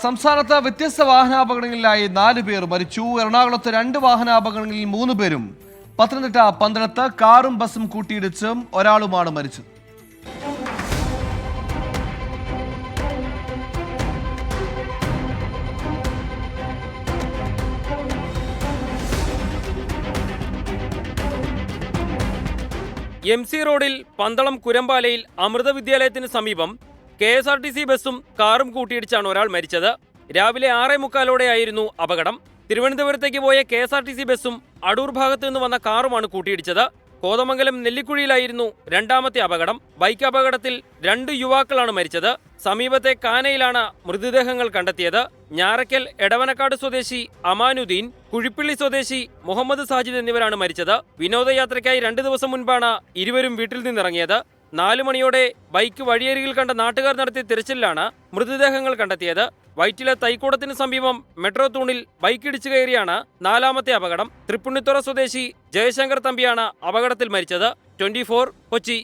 സംസ്ഥാനത്ത് വ്യത്യസ്ത വാഹനാപകടങ്ങളിലായി 4 പേർ മരിച്ചു. എറണാകുളത്ത് 2 വാഹനാപകടങ്ങളിൽ 3 പേരും, പത്തനംതിട്ട പന്തളത്ത് കാറും ബസും കൂട്ടിയിടിച്ചും ഒരാളുമാണ് മരിച്ചത്. MC റോഡിൽ പന്തളം കുരമ്പാലയിൽ അമൃത വിദ്യാലയത്തിന് സമീപം KSRTC ബസും കാറും കൂട്ടിയിടിച്ചാണ് ഒരാൾ മരിച്ചത്. രാവിലെ 6:45 അപകടം. തിരുവനന്തപുരത്തേക്ക് പോയ KSRTC ബസും അടൂർ ഭാഗത്തു നിന്ന് വന്ന കാറുമാണ് കൂട്ടിയിടിച്ചത്. കോതമംഗലം നെല്ലിക്കുഴിയിലായിരുന്നു രണ്ടാമത്തെ അപകടം. ബൈക്ക് അപകടത്തിൽ 2 യുവാക്കളാണ് മരിച്ചത്. സമീപത്തെ കാനയിലാണ് മൃതദേഹങ്ങൾ കണ്ടെത്തിയത്. ഞാറയ്ക്കൽ എടവനക്കാട് സ്വദേശി അമാനുദ്ദീൻ, കുഴിപ്പള്ളി സ്വദേശി മുഹമ്മദ് സാജിദ് എന്നിവരാണ് മരിച്ചത്. വിനോദയാത്രയ്ക്കായി 2 ദിവസം മുൻപാണ് ഇരുവരും വീട്ടിൽ നിന്നിറങ്ങിയത്. 4 മണിയോടെ ബൈക്ക് വഴിയരികിൽ കണ്ട നാട്ടുകാർ നടത്തിയ തിരച്ചിലാണ് മൃതദേഹങ്ങൾ കണ്ടെത്തിയത്. വൈറ്റില തൈക്കൂടത്തിന് സമീപം മെട്രോ തൂണിൽ ബൈക്കിടിച്ചു കയറിയാണ് 4ാമത്തെ അപകടം. തൃപ്പുണിത്തുറ സ്വദേശി ജയശങ്കർ തമ്പിയാണ് അപകടത്തിൽ മരിച്ചത്. 24 കൊച്ചി.